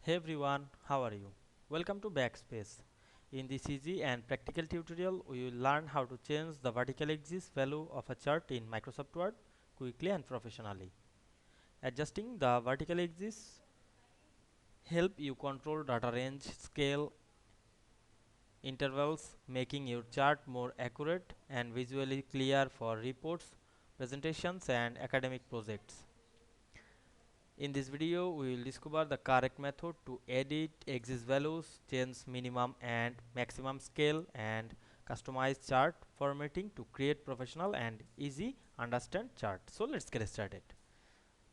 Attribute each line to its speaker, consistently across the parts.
Speaker 1: Hey everyone, how are you? Welcome to Backspace. In this easy and practical tutorial, we will learn how to change the vertical axis value of a chart in Microsoft Word quickly and professionally. Adjusting the vertical axis help you control data range, scale, intervals, making your chart more accurate and visually clear for reports, presentations and academic projects. In this video, we will discover the correct method to edit axis values, change minimum and maximum scale, and customize chart formatting to create professional and easy understand chart. So let's get started.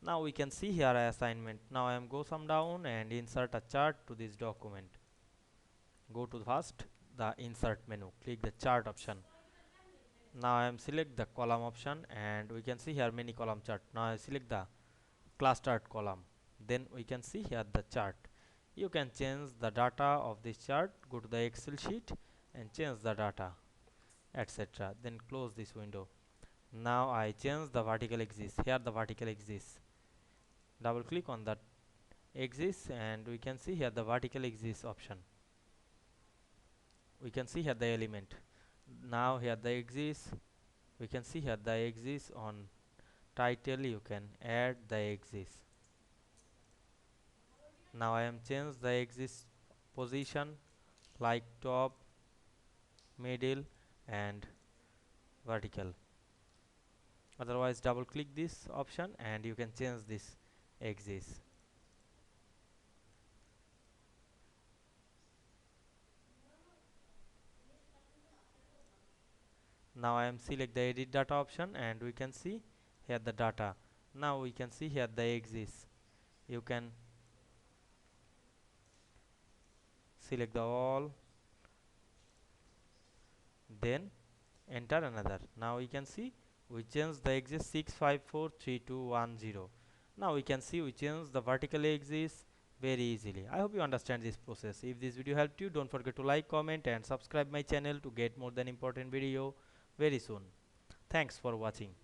Speaker 1: Now we can see here a assignment. Now I am go some down and insert a chart to this document. Go to first the insert menu. Click the chart option. Now I am select the column option and we can see here many column chart. Now I select the clustered column, then we can see here the chart. You can change the data of this chart, go to the Excel sheet and change the data, etc. Then close this window. Now I change the vertical axis. Here the vertical axis, double click on that axis and we can see here the vertical axis option. We can see here the element. Now here the axis, we can see here the axis on title. You can add the axis. Now I am change the axis position like top, middle and vertical. Otherwise double click this option and you can change this axis. Now I am select the edit data option and we can see here the data. Now we can see here the axis. You can select the all, then enter another. Now we can see we change the axis 6543210. Now we can see we change the vertical axis very easily. I hope you understand this process. If this video helped you, don't forget to like, comment and subscribe my channel to get more than important video very soon. Thanks for watching.